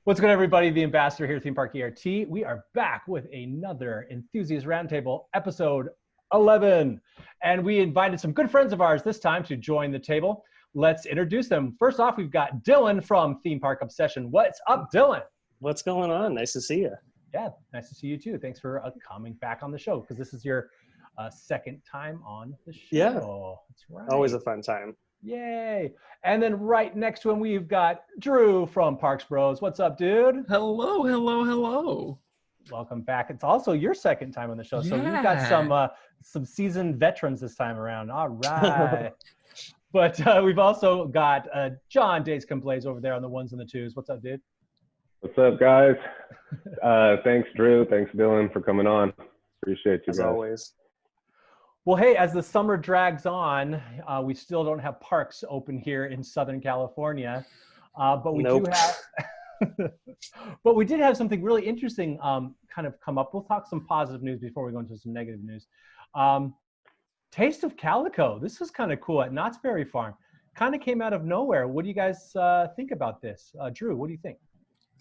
What's good, everybody? The Ambassador here at Theme Park ERT. We are back with another Enthusiast Roundtable, episode 11. And we invited some good friends of ours this time to join the table. Let's introduce them. First off, we've got Dylan from Theme Park Obsession. What's up, Dylan? What's going on? Nice to see you. Yeah, nice to see you too. Thanks for coming back on the show, because this is your second time on the show. Yeah, that's right. Always a fun time. Yay. And then right next to him, we've got Drew from Parks Bros. What's up, dude? Hello, hello, hello. Welcome back. It's also your second time on the show. So we've got some seasoned veterans this time around. All right. But we've also got John Days Blaze over there on the ones and the twos. What's up, dude? What's up, guys? Thanks, Drew. Thanks, Dylan, for coming on. Appreciate you As guys. always. Well, hey, as the summer drags on, we still don't have parks open here in Southern California, but we do have. But we did have something really interesting kind of come up. We'll talk some positive news before we go into some negative news. Taste of Calico. This is kind of cool at Knott's Berry Farm. Kind of came out of nowhere. What do you guys think about this? Drew, what do you think?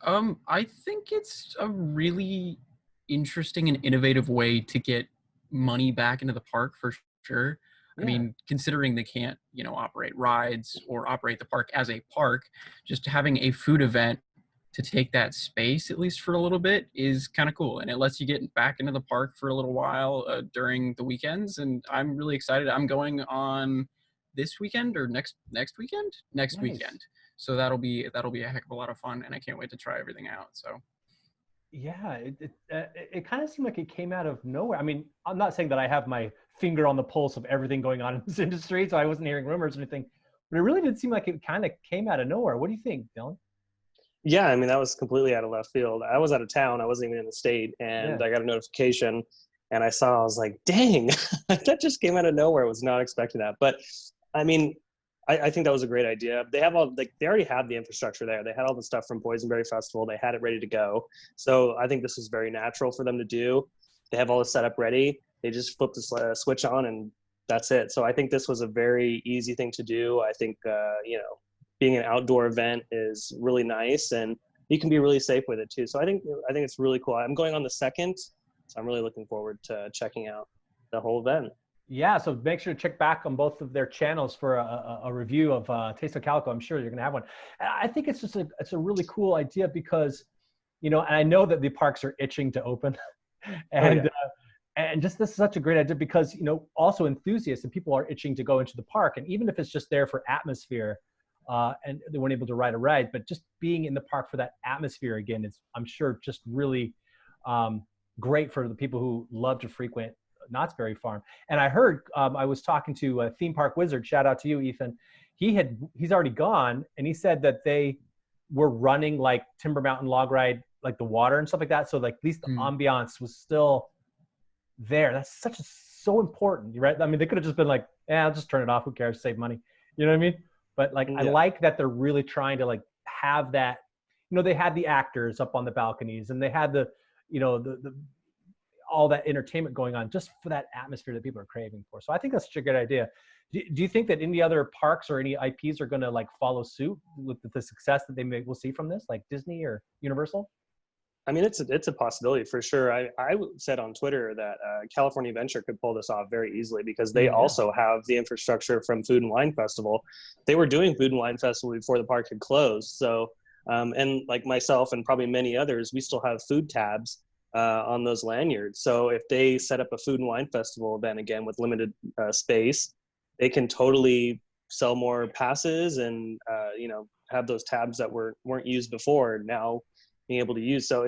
I think it's a really interesting and innovative way to get money back into the park for sure. Yeah. I mean, considering they can't, operate rides or operate the park as a park, just having a food event to take that space, at least for a little bit, is kind of cool. And it lets you get back into the park for a little while during the weekends. And I'm really excited. I'm going on this weekend or next weekend? Next weekend. So that'll be a heck of a lot of fun, and I can't wait to try everything out. So. Yeah, it kind of seemed like it came out of nowhere. I mean, I'm not saying that I have my finger on the pulse of everything going on in this industry, so I wasn't hearing rumors or anything, but it really did seem like it kind of came out of nowhere. What do you think, Dylan? Yeah, I mean, that was completely out of left field. I was out of town. I wasn't even in the state, and I got a notification, and I was like, dang, that just came out of nowhere. I was not expecting that. But, I mean, I think that was a great idea. They have they already had the infrastructure there. They had all the stuff from Boysenberry Festival. They had it ready to go. So I think this was very natural for them to do. They have all the setup ready. They just flip the switch on and that's it. So I think this was a very easy thing to do. I think, being an outdoor event is really nice, and you can be really safe with it too. So I think it's really cool. I'm going on the 2nd, so I'm really looking forward to checking out the whole event. Yeah, so make sure to check back on both of their channels for a review of Taste of Calico. I'm sure you're going to have one. And I think it's just it's a really cool idea because, and I know that the parks are itching to open, and and just this is such a great idea because also enthusiasts and people are itching to go into the park, and even if it's just there for atmosphere, and they weren't able to ride a ride, but just being in the park for that atmosphere again is, I'm sure, just really great for the people who love to frequent Knott's Berry Farm. And I heard, I was talking to a theme park wizard, shout out to you, Ethan. He's already gone, and he said that they were running like Timber Mountain Log Ride, like the water and stuff like that. So like at least the ambiance was still there. That's so important, right? I mean, they could have just been like, I'll just turn it off. Who cares? Save money. You know what I mean? But like, I like that they're really trying to like have that, they had the actors up on the balconies, and they had the all that entertainment going on just for that atmosphere that people are craving for. So I think that's such a good idea. Do you think that any other parks or any IPs are going to like follow suit with the success that we'll see from this, like Disney or Universal? I mean, it's a possibility for sure. I said on Twitter that California Adventure could pull this off very easily because they also have the infrastructure from Food and Wine Festival. They were doing Food and Wine Festival before the park had closed. So, and like myself and probably many others, we still have food tabs on those lanyards. So if they set up a Food and Wine Festival event again with limited space, they can totally sell more passes and have those tabs that weren't used before now being able to use. So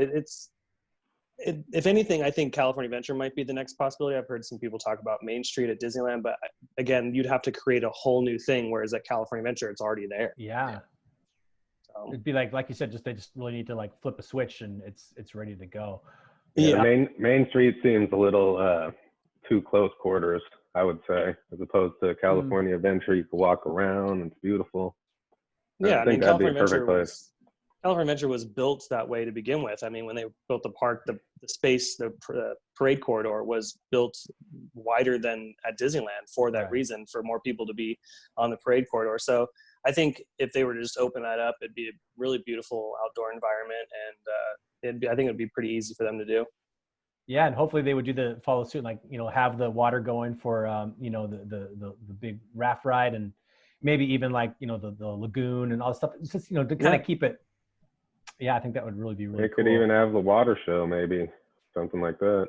if anything, I think California Adventure might be the next possibility. I've heard some people talk about Main Street at Disneyland, but again, you'd have to create a whole new thing, whereas at California Adventure, it's already there. Yeah. So it'd be like you said, they just really need to like flip a switch and it's ready to go. Yeah. Main Street seems a little too close quarters, I would say, as opposed to California Adventure. You can walk around. It's beautiful. Yeah, I think that'd be a perfect place. California Adventure was built that way to begin with. I mean, when they built the park, the space, the parade corridor was built wider than at Disneyland for that reason, for more people to be on the parade corridor. So I think if they were to just open that up, it'd be a really beautiful outdoor environment, and I think it'd be pretty easy for them to do. Yeah, and hopefully they would follow suit, like, have the water going for the big raft ride, and maybe even like the lagoon and all this stuff. It's just to kind of keep it. Yeah, I think that would really be really cool. They could even have the water show, maybe something like that.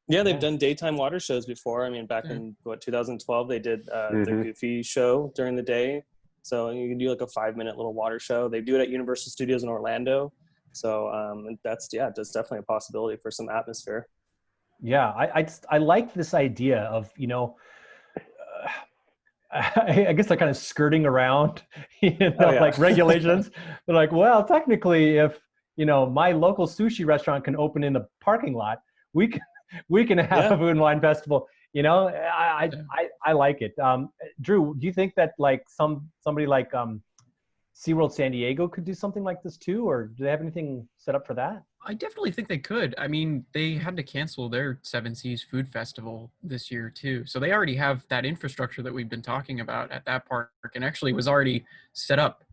Yeah, they've done daytime water shows before. I mean, back in 2012, they did the Goofy show during the day. So you can do like a 5-minute little water show. They do it at Universal Studios in Orlando. So that's definitely a possibility for some atmosphere. Yeah, I like this idea of I guess they're kind of skirting around like regulations. They're like, well, technically, if my local sushi restaurant can open in the parking lot, we can have a food and wine festival. I like it. Drew, do you think that like somebody like SeaWorld San Diego could do something like this too, or do they have anything set up for that? I definitely think they could. I mean, they had to cancel their Seven Seas Food Festival this year too. So they already have that infrastructure that we've been talking about at that park, and actually was already set up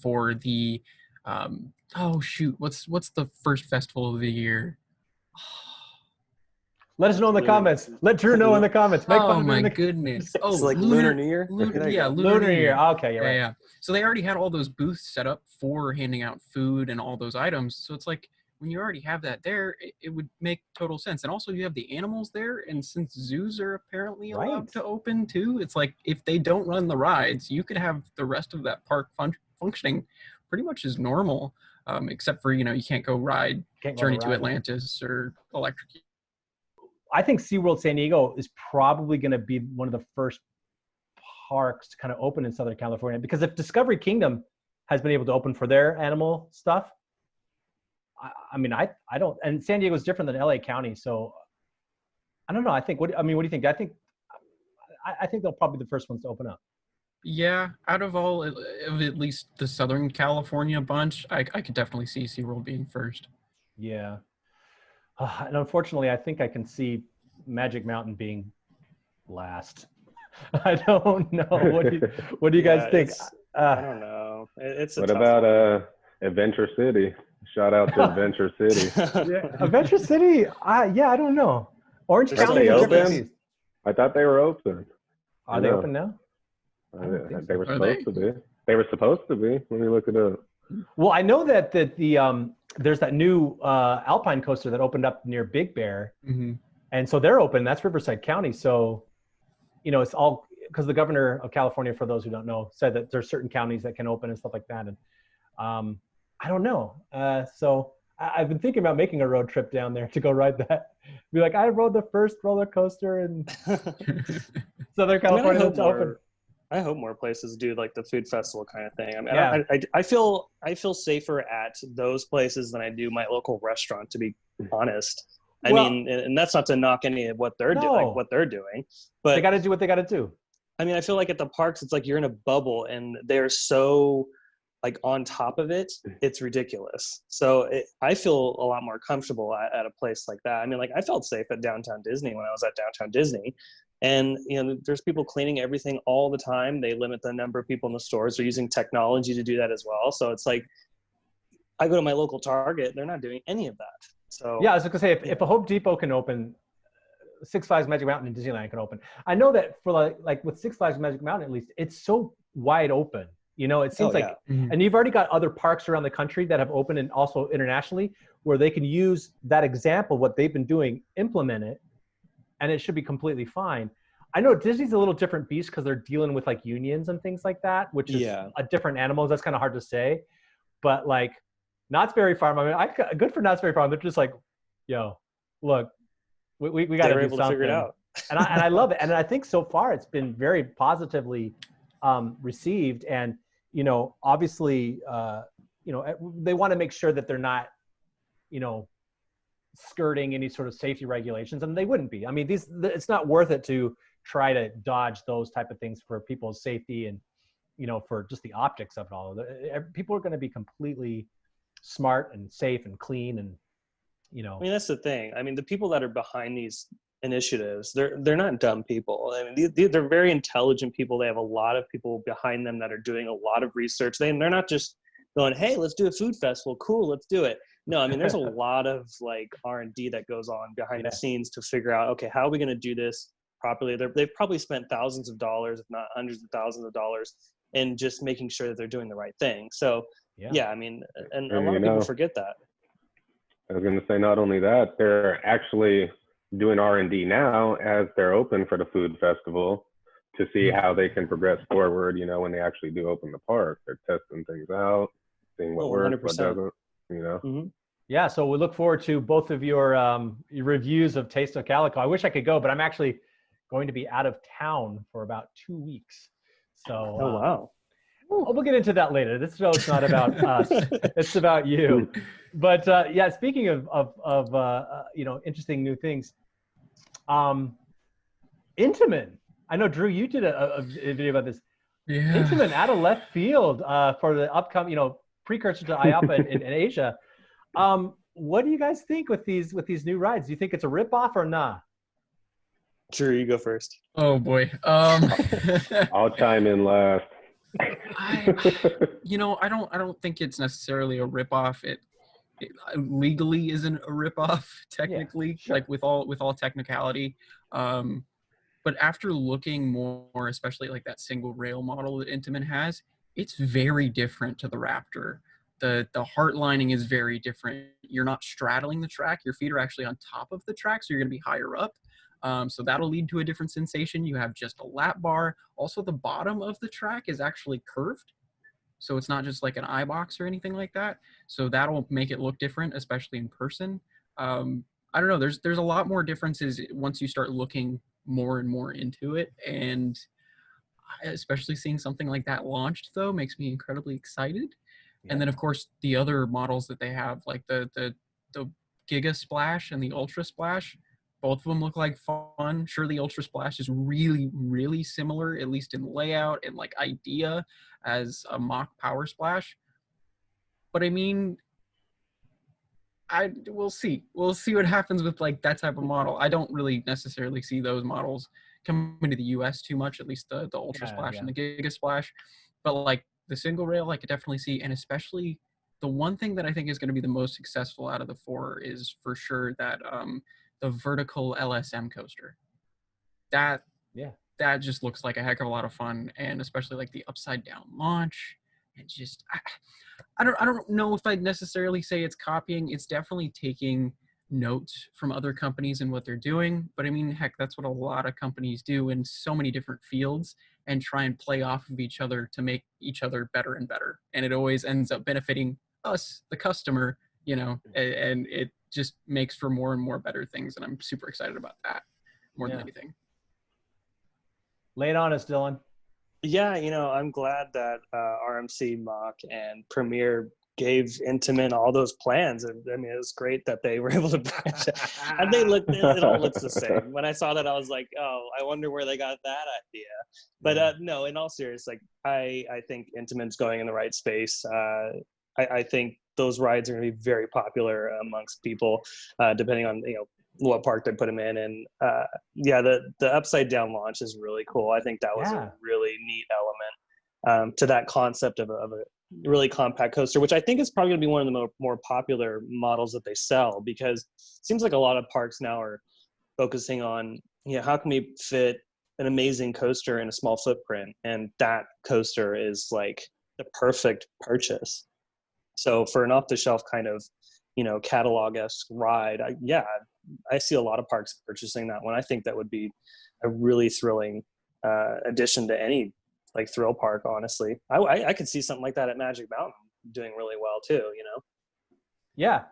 for the what's the first festival of the year? Let us know in the comments. Let Drew know in the comments. Make fun of my goodness. Oh, it's like Lunar New Year? Lunar New Year. Okay, you're right. Yeah. So they already had all those booths set up for handing out food and all those items. So it's like, when you already have that there, it would make total sense. And also you have the animals there. And since zoos are apparently allowed to open too, it's like, if they don't run the rides, you could have the rest of that park functioning pretty much as normal, except for, you can't go ride Journey to Atlantis or Electric. I think SeaWorld San Diego is probably going to be one of the first parks to kind of open in Southern California, because if Discovery Kingdom has been able to open for their animal stuff, I mean, I don't, and San Diego is different than LA County. So I don't know. What do you think? I think they'll probably be the first ones to open up. Yeah. Out of all of at least the Southern California bunch, I could definitely see SeaWorld being first. Yeah. And unfortunately, I think I can see Magic Mountain being last. I don't know. What do you guys think? I don't know. What about Adventure City? Shout out to Adventure City. Adventure City? I don't know. Orange County is open? I thought they were open. Are they open now? They were supposed to be. They were supposed to be. Let me look it up. Well, I know that the there's that new Alpine coaster that opened up near Big Bear, and so they're open. That's Riverside County. So, it's all because the governor of California, for those who don't know, said that there's certain counties that can open and stuff like that. And I don't know. So I've been thinking about making a road trip down there to go ride that. Be like, I rode the first roller coaster in Southern California that's open. I hope more places do like the food festival kind of thing. I mean, I feel safer at those places than I do my local restaurant, to be honest. I mean, and that's not to knock any of what they're doing, but they got to do what they got to do. I mean, I feel like at the parks, it's like you're in a bubble and they're so like on top of it, it's ridiculous. So I feel a lot more comfortable at a place like that. I mean, like I felt safe at Downtown Disney when I was at Downtown Disney. And, there's people cleaning everything all the time. They limit the number of people in the stores. They're using technology to do that as well. So it's like, I go to my local Target, they're not doing any of that. So yeah, I was going to say, if a Home Depot can open, Six Flags Magic Mountain and Disneyland can open. I know that for like with Six Flags Magic Mountain, at least, it's so wide open. It seems and you've already got other parks around the country that have opened, and also internationally, where they can use that example, what they've been doing, implement it, and it should be completely fine. I know Disney's a little different beast because they're dealing with like unions and things like that, which is a different animal. That's kind of hard to say. But like Knott's Berry Farm, I mean, good for Knott's Berry Farm. They're just like, yo, look, we got to do something. To figure it out. and I love it. And I think so far it's been very positively received. And, obviously, they want to make sure that they're not, skirting any sort of safety regulations, and they wouldn't be. I mean, it's not worth it to try to dodge those type of things for people's safety and, for just the optics of it all. People are going to be completely smart and safe and clean and, I mean, that's the thing. I mean, the people that are behind these initiatives, they're not dumb people. I mean, they're very intelligent people. They have a lot of people behind them that are doing a lot of research. They're not just going, hey, let's do a food festival. Cool, let's do it. No, I mean, there's a lot of like R&D that goes on behind the scenes to figure out, okay, how are we going to do this properly? They've probably spent thousands of dollars, if not hundreds of thousands of dollars, in just making sure that they're doing the right thing. So yeah, I mean, and a lot of people forget that. I was going to say, not only that, they're actually doing R&D now as they're open for the food festival to see how they can progress forward. You know, when they actually do open the park, they're testing things out, seeing what works, 100%. what doesn't, you know. Mm-hmm. Yeah, so we look forward to both of your reviews of Taste of Calico. I wish I could go, but I'm actually going to be out of town for about 2 weeks. So wow. We'll get into that later. This show's not about us; it's about you. But yeah, speaking of you know, interesting new things, Intamin. I know, Drew, you did a video about this. Yeah. Intamin out of left field for the upcoming, you know, precursor to IAPA in Asia. What do you guys think with these new rides? Do you think it's a ripoff or nah? Drew, you go first. Oh boy. I'll chime in last. You know, I don't think it's necessarily a ripoff. It legally isn't a ripoff technically, like with all technicality. But after looking more, especially like that single rail model that Intamin has, it's very different to the Raptor. The heart lining is very different. You're not straddling the track. Your feet are actually on top of the track, so you're going to be higher up. So that'll lead to a different sensation. You have just a lap bar. Also, the bottom of the track is actually curved. So it's not just like an eye box or anything like that. So that'll make it look different, especially in person. I don't know. There's a lot more differences once you start looking more and more into it. And especially seeing something like that launched, though, makes me incredibly excited. Yeah. And then, of course, the other models that they have, like the Giga Splash and the Ultra Splash, both of them look like fun. Sure, the Ultra Splash is really, really similar, at least in layout and like idea, as a mock Power Splash. But I mean, we'll see. We'll see what happens with like that type of model. I don't really necessarily see those models coming to the US too much, at least the Ultra Splash and the Giga Splash. But like the single rail, I could definitely see, and especially the one thing that I think is going to be the most successful out of the four is for sure that the vertical LSM coaster. That just looks like a heck of a lot of fun, and especially like the upside down launch. And just I don't know if I'd necessarily say it's copying. It's definitely taking notes from other companies and what they're doing. But I mean, heck, that's what a lot of companies do in so many different fields, and try and play off of each other to make each other better and better. And it always ends up benefiting us, the customer, you know, and it just makes for more and more better things. And I'm super excited about that more than anything. Lay it on us, Dylan. Yeah, you know, I'm glad that RMC, Mach, and Premier gave Intamin all those plans. And I mean, it was great that they were able to branch it. And it all looks the same. When I saw that, I was like, oh, I wonder where they got that idea. But no, in all seriousness, like I think Intamin's going in the right space. I think those rides are going to be very popular amongst people, depending on, you know, what park they put them in. And the upside down launch is really cool. I think that was a really neat element to that concept of a really compact coaster, which I think is probably going to be one of the more popular models that they sell, because it seems like a lot of parks now are focusing on, you know, how can we fit an amazing coaster in a small footprint, and that coaster is like the perfect purchase. So for an off-the-shelf kind of, you know, catalog-esque ride, I see a lot of parks purchasing that one. I think that would be a really thrilling addition to any like thrill park, honestly. I could see something like that at Magic Mountain doing really well too, you know? Yeah,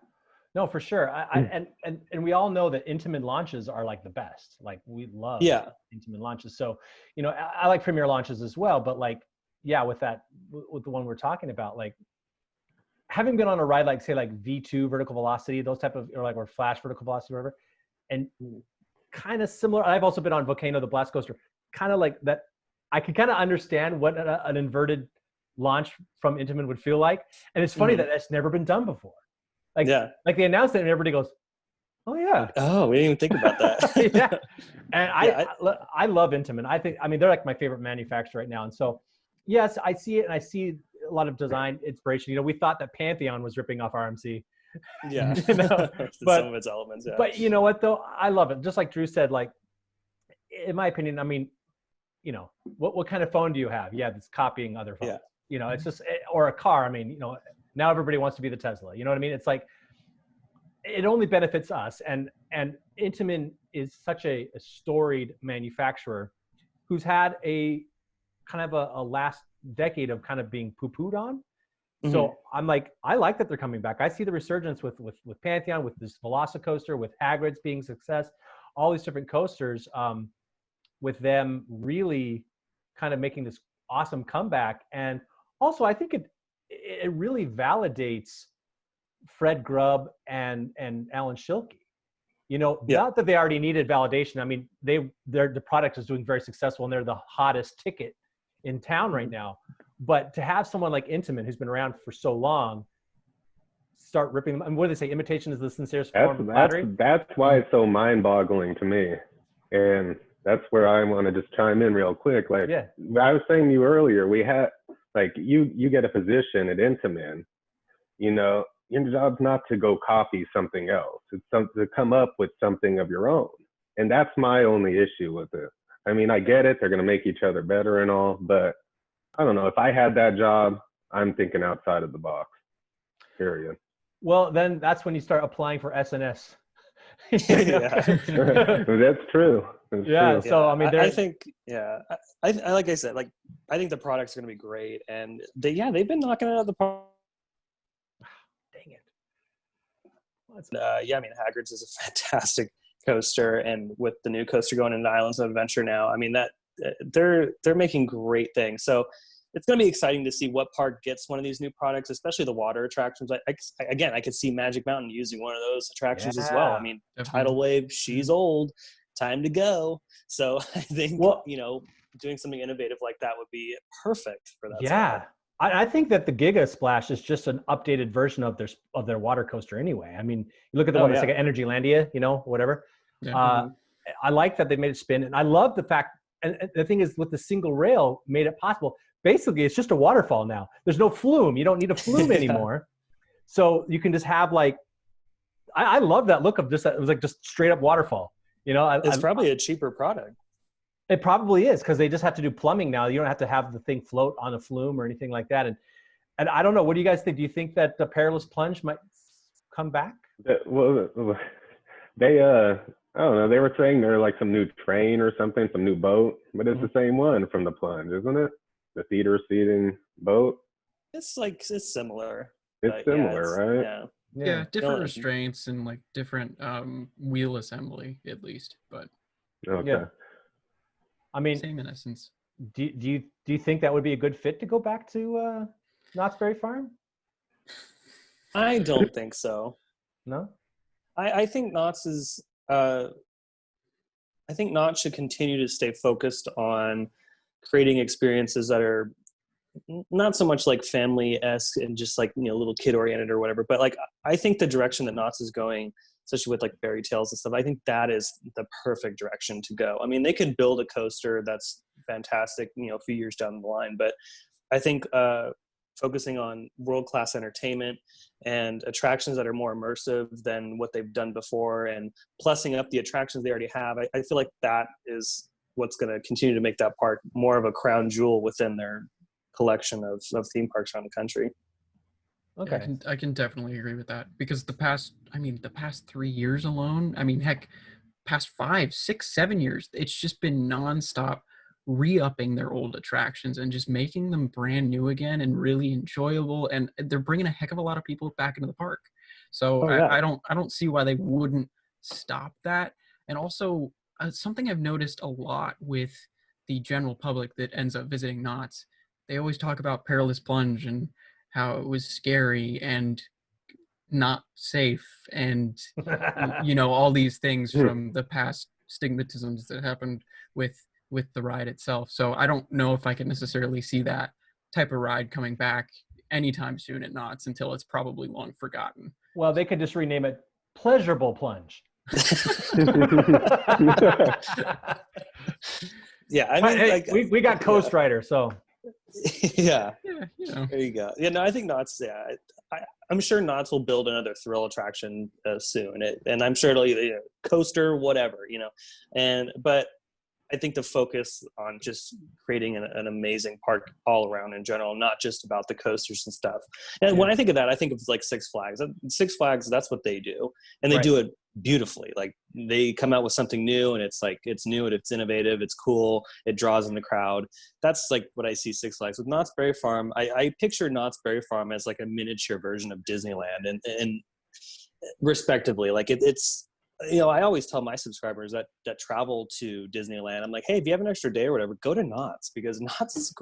no, for sure. And we all know that Intamin launches are like the best. Like we love Intamin launches. So, you know, I like Premier launches as well, but like, with the one we're talking about, like, having been on a ride like, say, like V2 vertical velocity, those type of, or Flash vertical velocity, whatever, and kind of similar. I've also been on Volcano, the blast coaster, kind of like that. I can kind of understand what an inverted launch from Intamin would feel like. And it's funny that that's never been done before. Like they announced it and everybody goes, oh Yeah. Oh, we didn't even think about that. Yeah. And Yeah, I love Intamin. I mean, they're like my favorite manufacturer right now. And so, yes, I see it, and I see a lot of design inspiration. We thought that Pantheon was ripping off RMC. yeah. Some Some of its elements, yeah. But you know what, though? I love it. Just like Drew said, like, in my opinion, I mean, what kind of phone do you have? Yeah, it's copying other phones. Yeah. It's just, or a car. I mean, now everybody wants to be the Tesla. You know what I mean? It's like, it only benefits us. And Intamin is such a storied manufacturer who's had a kind of a last decade of kind of being poo-pooed on. Mm-hmm. So I'm like, I like that they're coming back. I see the resurgence with Pantheon, with this Velocicoaster, with Hagrid's being success, all these different coasters, with them really kind of making this awesome comeback. And also, I think it really validates Fred Grubb and Alan Schilke. Not that they already needed validation. I mean, the product is doing very successful, and they're the hottest ticket in town right now. But to have someone like Intamin, who's been around for so long, start ripping them. I mean, what do they say? Imitation is the sincerest form of flattery. That's why it's so mind-boggling to me, and that's where I want to just chime in real quick. Like, I was saying to you earlier, we had, like, you get a position at Intamin, your job's not to go copy something else. It's to come up with something of your own. And that's my only issue with it. I mean, I get it. They're going to make each other better and all, but I don't know. If I had that job, I'm thinking outside of the box, period. Well, then that's when you start applying for SNS. That's true. That's true. So, I mean, I think, I like I said, like, I think the products are going to be great. And they've been knocking it out of the park. Dang it. I mean, Hagrid's is a fantastic coaster, and with the new coaster going into Islands of Adventure now, I mean, that they're making great things. So it's going to be exciting to see what park gets one of these new products, especially the water attractions. I could see Magic Mountain using one of those attractions as well. I mean, Tidal Wave, she's old, time to go. So I think, doing something innovative like that would be perfect for that. Yeah. I think that the Giga Splash is just an updated version of their water coaster anyway. I mean, you look at the one that's like an Energylandia, whatever. Yeah. I like that they made it spin, and I love the fact, and the thing is, with the single rail made it possible. Basically, it's just a waterfall now. There's no flume. You don't need a flume anymore. So you can just have, like, I love that look of just that. It was like just straight up waterfall. It's probably a cheaper product. It probably is, because they just have to do plumbing now. You don't have to have the thing float on a flume or anything like that. And I don't know. What do you guys think? Do you think that the Perilous Plunge might come back? Well, they I don't know. They were saying they're like some new train or something, some new boat, but it's the same one from the Plunge, isn't it? The theater seating boat. It's similar. It's similar, right? Yeah, different restraints and like different wheel assembly at least, but okay. I mean, same in essence. Do you think that would be a good fit to go back to Knott's Berry Farm? I don't think so. No? I think Knott's is I think Knott's should continue to stay focused on creating experiences that are not so much like family-esque and just like, little kid oriented or whatever, but like, I think the direction that Knott's is going, especially with like fairy tales and stuff, I think that is the perfect direction to go. I mean, they could build a coaster that's fantastic, a few years down the line, but I think focusing on world-class entertainment and attractions that are more immersive than what they've done before, and plussing up the attractions they already have, I feel like that is what's going to continue to make that park more of a crown jewel within their collection of theme parks around the country. Okay. Yeah, I can definitely agree with that, because the past 3 years alone, I mean, heck, past 5, 6, 7 years, it's just been nonstop re-upping their old attractions and just making them brand new again and really enjoyable. And they're bringing a heck of a lot of people back into the park. So I don't see why they wouldn't stop that. And also something I've noticed a lot with the general public that ends up visiting Knott's, they always talk about Perilous Plunge and how it was scary and not safe and, all these things from the past stigmatisms that happened with the ride itself. So I don't know if I can necessarily see that type of ride coming back anytime soon at Knott's until it's probably long forgotten. Well, they could just rename it Pleasurable Plunge. Yeah, I mean, Hey, like we got Coast Rider, so yeah. Yeah, you know. There you go. Yeah, no, I think Knott's. Yeah, I'm sure Knott's will build another thrill attraction soon, and I'm sure it'll either coaster, whatever, but I think the focus on just creating an amazing park all around in general, not just about the coasters and stuff. And when I think of that, I think of like Six Flags. Six Flags, that's what they do, and they do it beautifully. Like they come out with something new, and it's like it's new and it's innovative, it's cool, it draws in the crowd. That's like what I see Six Flags with Knott's Berry Farm. I picture Knott's Berry Farm as like a miniature version of Disneyland, and respectively, like it's. I always tell my subscribers that travel to Disneyland, I'm like, hey, if you have an extra day or whatever, go to Knott's, because Knott's is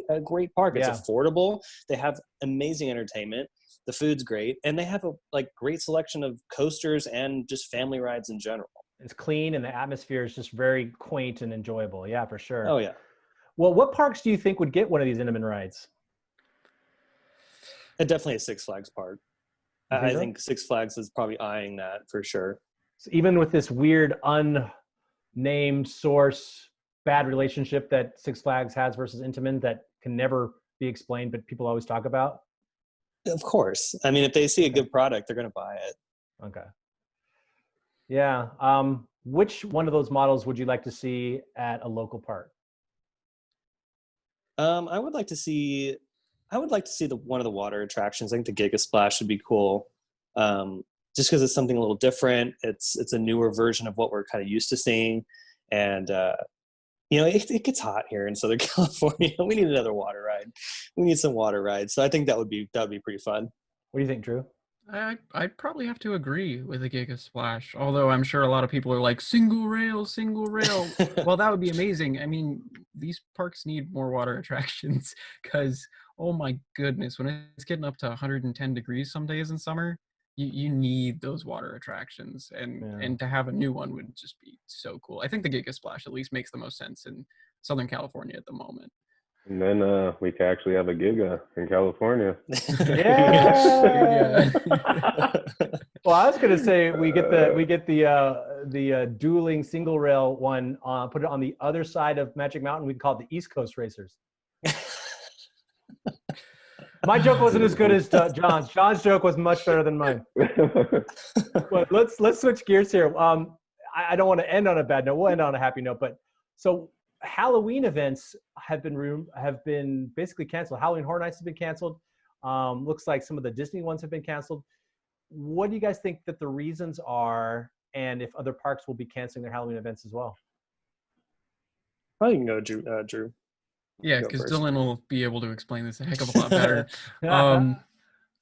a great park. It's affordable. They have amazing entertainment. The food's great. And they have a great selection of coasters and just family rides in general. It's clean and the atmosphere is just very quaint and enjoyable. Yeah, for sure. Oh, yeah. Well, what parks do you think would get one of these Intamin rides? Definitely a Six Flags park. I think Six Flags is probably eyeing that for sure. So even with this weird unnamed source bad relationship that Six Flags has versus Intamin that can never be explained, but people always talk about? Of course. I mean, if they see a good product, they're going to buy it. Okay. Yeah. Which one of those models would you like to see at a local park? I would like to see one of the water attractions. I think the Giga Splash would be cool. Just because it's something a little different. It's a newer version of what we're kind of used to seeing. And, it gets hot here in Southern California. We need another water ride. We need some water rides. So I think that would be pretty fun. What do you think, Drew? I'd probably have to agree with the Giga Splash, although I'm sure a lot of people are like, single rail. Well, that would be amazing. I mean, these parks need more water attractions because, oh my goodness, when it's getting up to 110 degrees some days in summer, you need those water attractions, and to have a new one would just be so cool. I think the Giga Splash at least makes the most sense in Southern California at the moment. And then we could actually have a Giga in California. Yeah. Well, I was gonna say we get the dueling single rail one. Put it on the other side of Magic Mountain. We can call it the East Coast Racers. My joke wasn't as good as John's. John's joke was much better than mine. But let's switch gears here. I don't want to end on a bad note. We'll end on a happy note. But so Halloween events have been basically canceled. Halloween Horror Nights have been canceled. Looks like some of the Disney ones have been canceled. What do you guys think that the reasons are, and if other parks will be canceling their Halloween events as well? I can go, Drew. Yeah, because Dylan will be able to explain this a heck of a lot better.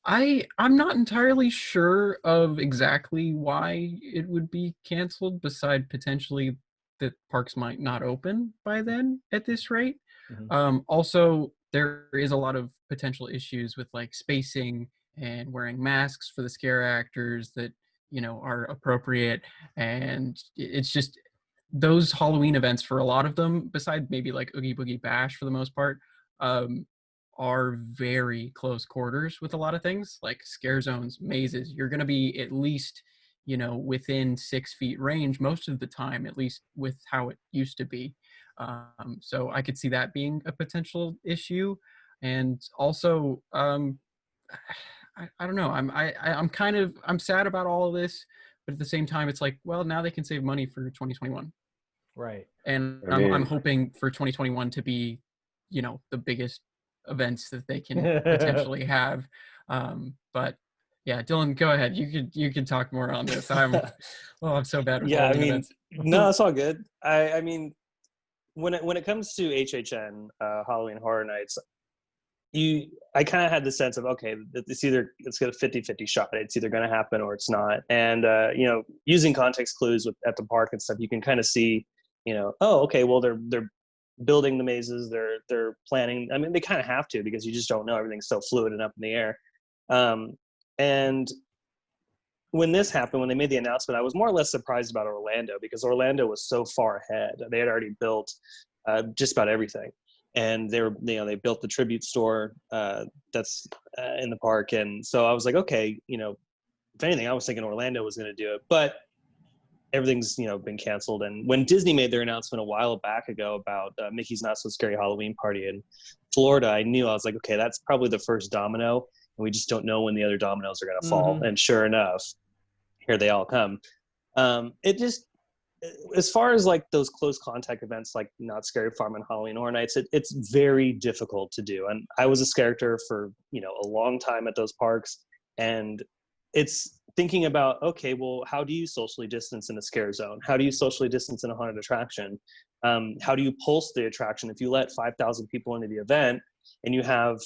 I'm not entirely sure of exactly why it would be canceled, beside potentially that parks might not open by then at this rate. Mm-hmm. Also, there is a lot of potential issues with like spacing and wearing masks for the scare actors that, are appropriate. And it's just those Halloween events for a lot of them, besides maybe like Oogie Boogie Bash for the most part, are very close quarters with a lot of things like scare zones, mazes. You're going to be at least, within 6 feet range most of the time, at least with how it used to be. So I could see that being a potential issue. And also, I don't know. I'm sad about all of this, but at the same time, it's like, well, now they can save money for 2021. Right. And I'm hoping for 2021 to be, the biggest events that they can potentially have. But yeah, Dylan, go ahead. You could talk more on this. I'm so bad with events. No, it's all good. I mean, when it comes to HHN, Halloween Horror Nights, I kind of had the sense of, okay, it's got a 50-50 shot. It's either going to happen or it's not. And, using context clues at the park and stuff, you can kind of see, oh, okay, well, they're building the mazes. They're planning. I mean, they kind of have to, because you just don't know. Everything's so fluid and up in the air. And when this happened, when they made the announcement, I was more or less surprised about Orlando, because Orlando was so far ahead. They had already built just about everything. And they built the tribute store that's in the park. And so I was like, okay, if anything, I was thinking Orlando was going to do it. But everything's, been canceled. And when Disney made their announcement a while back ago about Mickey's Not So Scary Halloween Party in Florida, I was like, okay, that's probably the first domino, and we just don't know when the other dominoes are going to fall. And sure enough, here they all come. It just, as far as like those close contact events, like Not Scary Farm and Halloween Horror Nights, it's very difficult to do. And I was a character for, a long time at those parks, and it's thinking about, okay, well, how do you socially distance in a scare zone? How do you socially distance in a haunted attraction? How do you pulse the attraction? If you let 5,000 people into the event and you have,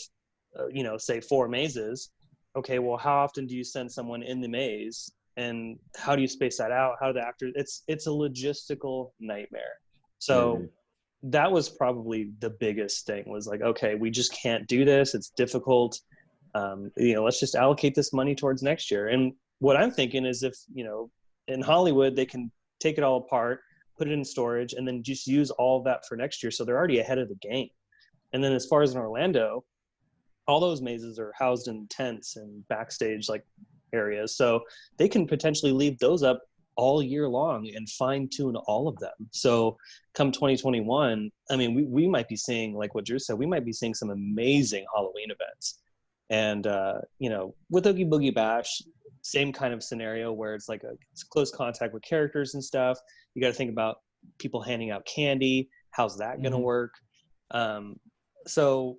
say 4 mazes, okay, well, how often do you send someone in the maze? And how do you space that out? How do the actors, it's a logistical nightmare. So that was probably the biggest thing, was like, okay, we just can't do this. It's difficult. Let's just allocate this money towards next year. And what I'm thinking is, if, in Hollywood, they can take it all apart, put it in storage, and then just use all of that for next year. So they're already ahead of the game. And then as far as in Orlando, all those mazes are housed in tents and backstage like areas. So they can potentially leave those up all year long and fine tune all of them. So come 2021, I mean, we might be seeing, like what Drew said, we might be seeing some amazing Halloween events. And, with Oogie Boogie Bash, same kind of scenario where it's like it's close contact with characters and stuff. You got to think about people handing out candy. How's that going to work? So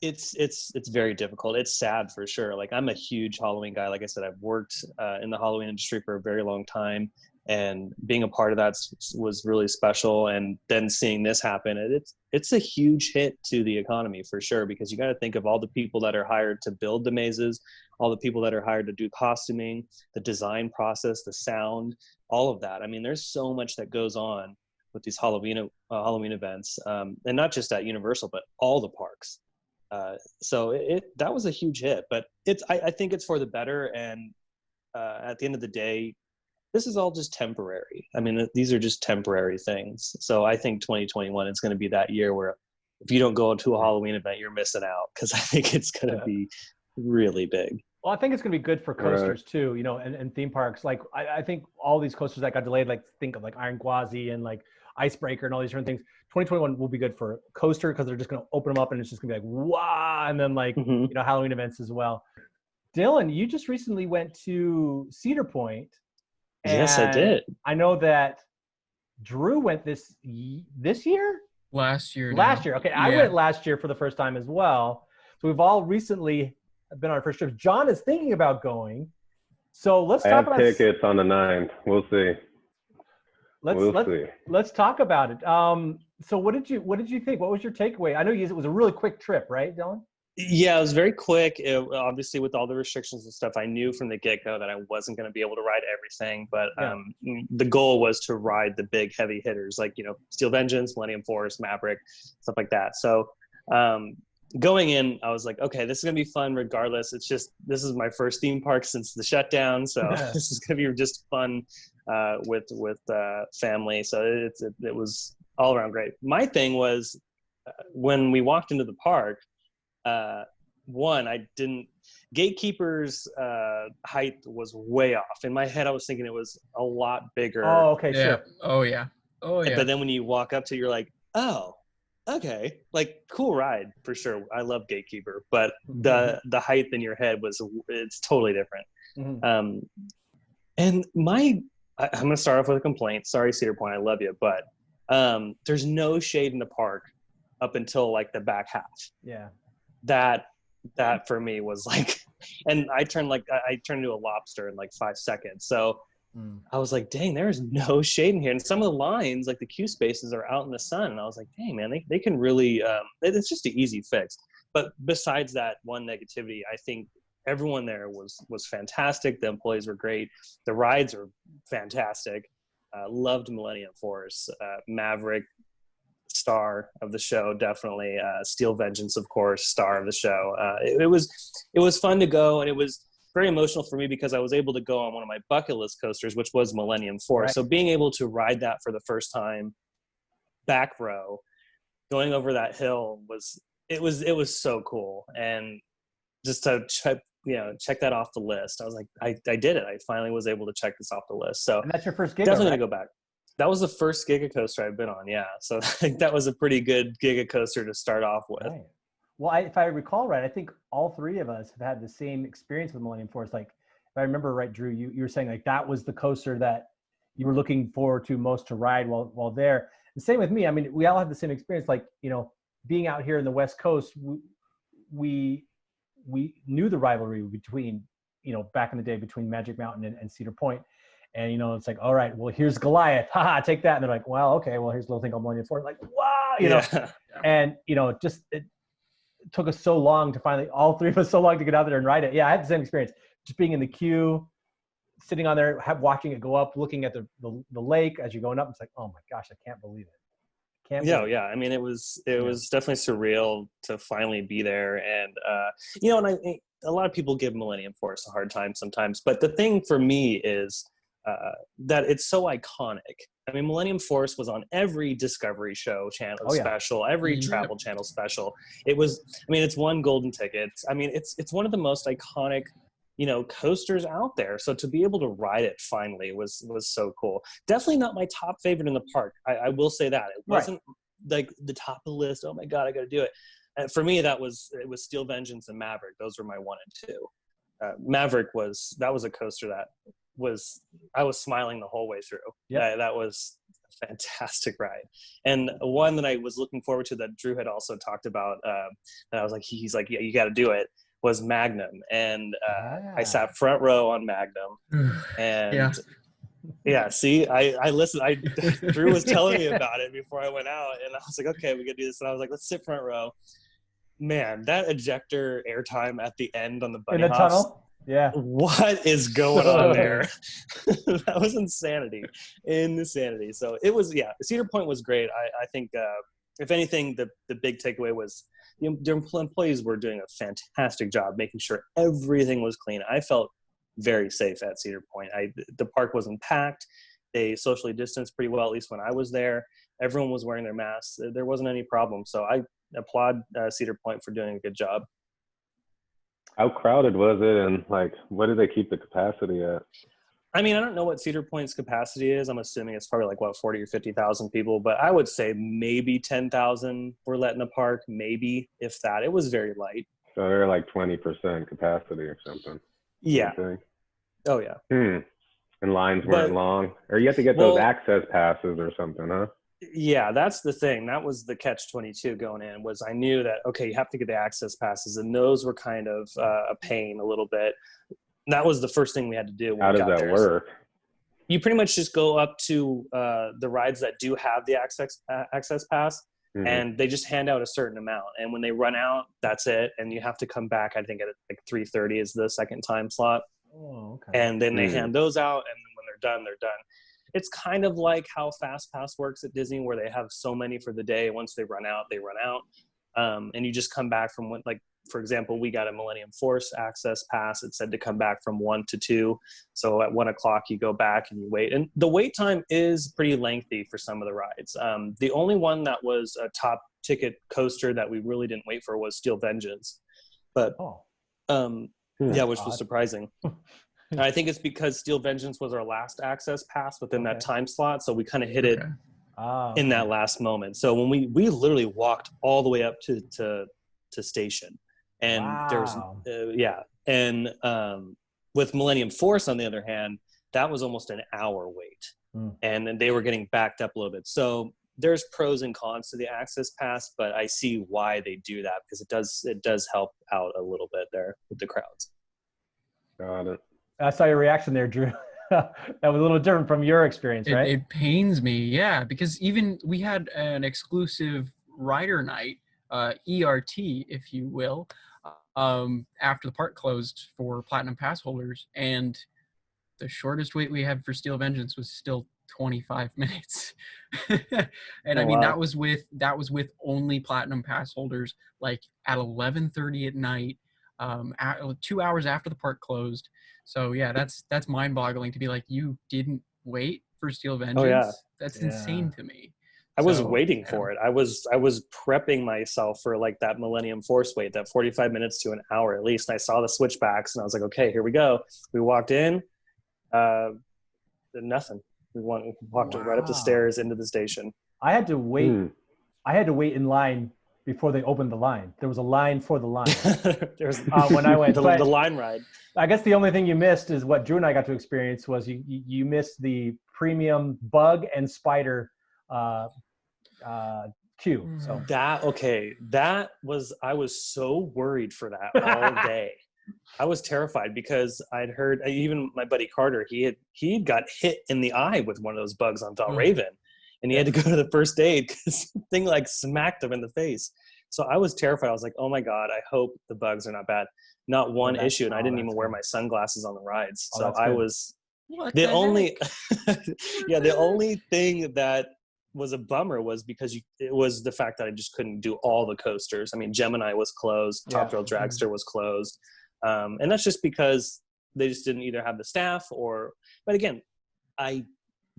it's very difficult. It's sad for sure. Like, I'm a huge Halloween guy. Like I said, I've worked in the Halloween industry for a very long time, and being a part of that was really special. And then seeing this happen, it's a huge hit to the economy for sure, because you got to think of all the people that are hired to build the mazes, all the people that are hired to do costuming, the design process, the sound, all of that. I mean, there's so much that goes on with these Halloween events, and not just at Universal, but all the parks. So that was a huge hit, but I think it's for the better. And at the end of the day, this is all just temporary. I mean, these are just temporary things. So I think 2021 is going to be that year where if you don't go to a Halloween event, you're missing out, because I think it's going to be really big. Well, I think it's going to be good for coasters too, and theme parks. Like, I think all these coasters that got delayed, like think of like Iron Gwazi and like Icebreaker and all these different things. 2021 will be good for coaster, because they're just going to open them up and it's just going to be like, wow. And then like, Halloween events as well. Dylan, you just recently went to Cedar Point. Yes, I did. I know that Drew went this year? Last year. Okay. Yeah. I went last year for the first time as well. So we've all recently been on our first trip. John is thinking about going. So let's talk about tickets on the 9th. We'll see. Let's talk about it. So what did you think? What was your takeaway? I know it was a really quick trip, right, Dylan? Yeah, it was very quick. Obviously, with all the restrictions and stuff, I knew from the get-go that I wasn't going to be able to ride everything. But the goal was to ride the big heavy hitters, like, Steel Vengeance, Millennium Force, Maverick, stuff like that. So going in, I was like, okay, this is going to be fun regardless. It's just, this is my first theme park since the shutdown. So this is going to be just fun with family. So it was all around great. My thing was, when we walked into the park, Gatekeeper's height was way off. In my head, I was thinking it was a lot bigger. Oh, okay, yeah. sure. Oh yeah. But then when you walk up to it, you're like, oh, okay, like, cool ride for sure. I love Gatekeeper, but the height in your head it's totally different. And I'm gonna start off with a complaint. Sorry, Cedar Point, I love you, but there's no shade in the park up until like the back half. Yeah. That for me was like, and I turned into a lobster in like 5 seconds. So I was like, dang, there's no shade in here. And some of the lines, like the queue spaces, are out in the sun. And I was like, dang, man, they can really, it's just an easy fix. But besides that one negativity, I think everyone there was fantastic. The employees were great. The rides are fantastic. Loved Millennium Force, Maverick, star of the show, definitely. Steel Vengeance, of course, star of the show. It was fun to go, and it was very emotional for me because I was able to go on one of my bucket list coasters, which was Millennium Force. Right. So being able to ride that for the first time, back row, going over that hill was so cool. And just to check that off the list. I was like, I did it. I finally was able to check this off the list. So And that's your first gig, definitely right? gonna go back. That was the first Giga coaster I've been on. Yeah. So I think that was a pretty good Giga coaster to start off with. Right. Well, if I recall right, I think all three of us have had the same experience with Millennium Force. Like, if I remember right, Drew, you were saying like that was the coaster that you were looking forward to most to ride while there. And same with me. I mean, we all have the same experience. Like, being out here in the West Coast, we knew the rivalry between, back in the day between Magic Mountain and Cedar Point. And, it's like, all right, well, here's Goliath. Haha, take that. And they're like, well, okay, well, here's a little thing called Millennium Force. Like, wow, Yeah. And, just it took us so long to finally, all three of us so long to get out there and ride it. Yeah, I had the same experience. Just being in the queue, sitting on there, watching it go up, looking at the lake as you're going up. It's like, oh my gosh, I can't believe it. Yeah. I mean, it was definitely surreal to finally be there. And, and a lot of people give Millennium Force a hard time sometimes, but the thing for me is that it's so iconic. I mean, Millennium Force was on every Discovery Show channel special, every Travel Channel special. It's won golden tickets. I mean, it's one of the most iconic, coasters out there. So to be able to ride it finally was so cool. Definitely not my top favorite in the park. I will say that. It wasn't like the top of the list. Oh my God, I got to do it. And for me, it was Steel Vengeance and Maverick. Those were my 1 and 2. Maverick was a coaster that I was smiling the whole way through. Yeah, that was a fantastic ride. And one that I was looking forward to that Drew had also talked about, that I was like, he's like, yeah, you got to do it, was Magnum. And I sat front row on Magnum. And see, I listened. Drew was telling me about it before I went out, and I was like, okay, we could do this. And I was like, let's sit front row. Man, that ejector airtime at the end on the bunny hops, tunnel. Yeah. What is going on there? That was insanity. So it was, Cedar Point was great. I think, if anything, the big takeaway was the employees were doing a fantastic job making sure everything was clean. I felt very safe at Cedar Point. The park wasn't packed. They socially distanced pretty well, at least when I was there. Everyone was wearing their masks. There wasn't any problem. So I applaud Cedar Point for doing a good job. How crowded was it, and like, what did they keep the capacity at? I mean, I don't know what Cedar Point's capacity is. I'm assuming it's probably like 40 or 50,000 people, but I would say maybe 10,000 were let in the park, maybe, if that. It was very light. So they're like 20% capacity or something. Yeah. Oh yeah. And lines weren't long, or you have to get those access passes or something, huh? Yeah, that's the thing. That was the catch-22 going in, was I knew that, okay, you have to get the access passes, and those were kind of a pain a little bit. That was the first thing we had to do. How does that work? You pretty much just go up to the rides that do have the access pass, and they just hand out a certain amount. And when they run out, that's it. And you have to come back, I think, at like 3:30 is the second time slot. Oh, okay. And then they hand those out, and when they're done, they're done. It's kind of like how Fast Pass works at Disney, where they have so many for the day. Once they run out, they run out. And you just come back from when, like, for example, we got a Millennium Force access pass. It said to come back from 1 to 2. So at 1 o'clock, you go back and you wait. And the wait time is pretty lengthy for some of the rides. The only one that was a top ticket coaster that we really didn't wait for was Steel Vengeance. But, which was surprising. I think it's because Steel Vengeance was our last access pass within that time slot. So we kind of hit it in that last moment. So when we literally walked all the way up to station. And there's, And with Millennium Force, on the other hand, that was almost an hour wait. And then they were getting backed up a little bit. So there's pros and cons to the access pass, but I see why they do that, because it does help out a little bit there with the crowds. Got it. I saw your reaction there, Drew. That was a little different from your experience, right? It pains me, because even we had an exclusive rider night, ERT, if you will, after the park closed for Platinum Pass holders, and the shortest wait we had for Steel Vengeance was still 25 minutes. And I mean, that was with only Platinum Pass holders, like at 11:30 at night, 2 hours after the park closed. So yeah, that's mind-boggling to be like, you didn't wait for Steel Vengeance. That's insane to me. I was So, waiting yeah. for it. I was prepping myself for like that Millennium Force wait, that 45 minutes to an hour at least. And I saw the switchbacks and I was like, okay, here we go. We walked in, nothing. We walked right up the stairs into the station. I had to wait. I had to wait in line before they opened the line. There was a line for the line. There's When I went. the line ride. I guess the only thing you missed is what Drew and I got to experience was you missed the premium bug and spider queue. So I was so worried for that all day. I was terrified because I'd heard, even my buddy Carter, he got hit in the eye with one of those bugs on Valraven, and he had to go to the first aid because the thing like smacked him in the face. So I was terrified. I was like, oh my God, I hope the bugs are not bad. Not one issue. And I didn't even wear my sunglasses on the rides. So I was the only thing that was a bummer was because it was the fact that I just couldn't do all the coasters. I mean, Gemini was closed, Top Thrill Dragster was closed. And that's just because they just didn't either have the staff but again,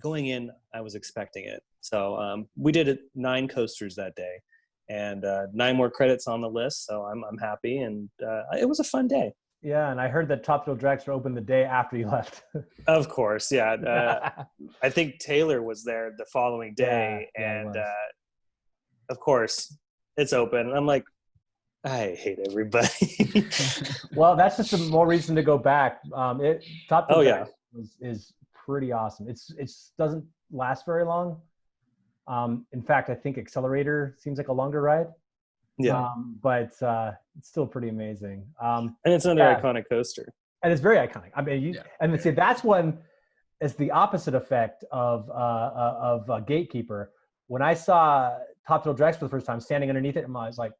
going in, I was expecting it. So we did 9 coasters that day and 9 more credits on the list. So I'm happy. And it was a fun day. Yeah. And I heard that Top Thrill Dragster opened the day after you left. Of course. Yeah. I think Taylor was there the following day. And of course it's open. And I'm like, I hate everybody. Well, that's just a more reason to go back. Top Thrill Dragster is pretty awesome. It doesn't last very long. In fact, I think Accelerator seems like a longer ride. Yeah. But it's still pretty amazing. And it's another iconic coaster. And it's very iconic. I mean, and see, that's one is the opposite effect of Gatekeeper. When I saw Top Thrill Dragster for the first time, standing underneath it, I was like,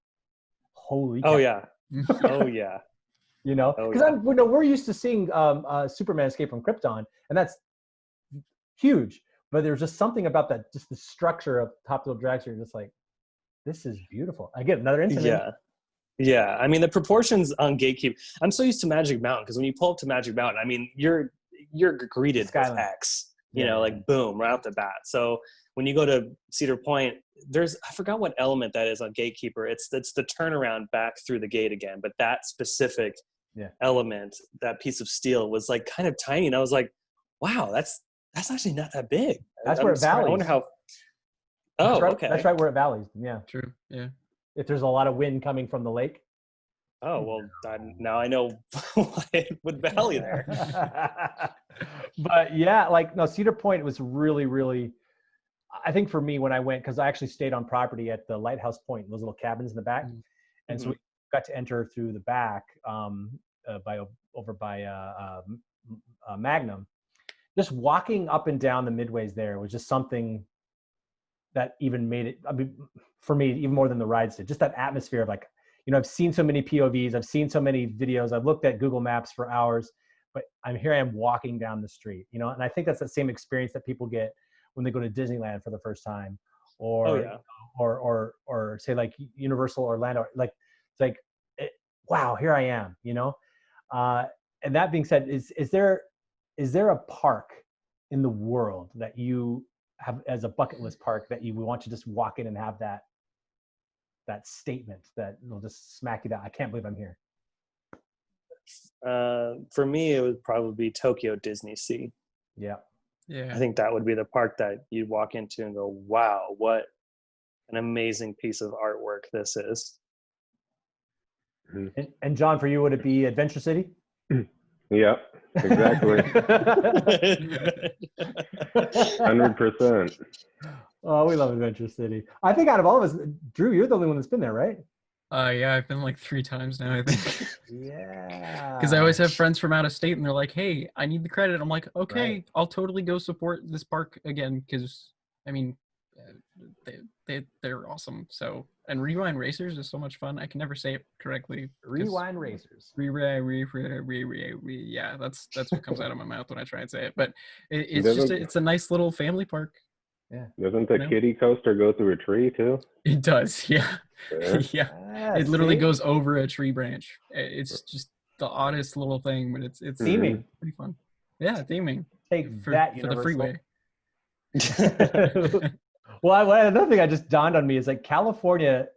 holy cow. Oh yeah. Oh yeah. You know, because we're used to seeing Superman Escape from Krypton, and that's huge. But there's just something about that, just the structure of Top Thrill Dragster. You're just like, this is beautiful. I get another incident. Yeah. I mean, the proportions on Gatekeeper. I'm so used to Magic Mountain because when you pull up to Magic Mountain, I mean, you're greeted with X. You know, like boom, right off the bat. So when you go to Cedar Point, I forgot what element that is on Gatekeeper. It's the turnaround back through the gate again. But that specific element, that piece of steel, was like kind of tiny, and I was like, wow, that's actually not that big. That's where it valleys. I wonder how. Okay. That's right where it valleys. Yeah. True. Yeah. If there's a lot of wind coming from the lake. Oh, well, now I know why it would valley there. But yeah, like, no, Cedar Point was really, really, I think for me when I went, because I actually stayed on property at the Lighthouse Point, those little cabins in the back. And so we got to enter through the back over by Magnum. Just walking up and down the midways there was just something that even made it, I mean, for me, even more than the rides did, just that atmosphere of like, you know, I've seen so many POVs, I've seen so many videos, I've looked at Google Maps for hours, but I am walking down the street, you know, and I think that's the same experience that people get when they go to Disneyland for the first time, or say like Universal Orlando, like, it's like, wow, here I am, you know? And that being said, is there a park in the world that you have as a bucket list park that you want to just walk in and have that statement that will just smack you down? I can't believe I'm here. For me, it would probably be Tokyo Disney Sea. Yeah. I think that would be the park that you'd walk into and go, wow, what an amazing piece of artwork this is. And John, for you, would it be Adventure City? Yeah, exactly. 100%. Oh, we love Adventure City. I think out of all of us, Drew, you're the only one that's been there, right? Yeah, I've been like 3 times now, I think. Yeah. Because I always have friends from out of state, and they're like, "Hey, I need the credit." I'm like, "Okay, I'll totally go support this park again." Because I mean, they're awesome. So, and Rewind Racers is so much fun. I can never say it correctly. Rewind Racers. Yeah, that's what comes out of my mouth when I try and say it. But it's a nice little family park. Yeah. Doesn't the kiddie coaster go through a tree too? It does. Yeah. Yeah. It literally goes over a tree branch. It's just the oddest little thing, but it's theming. Pretty fun. Yeah, theming. Take for that, the freeway. Well, another thing that just dawned on me is like California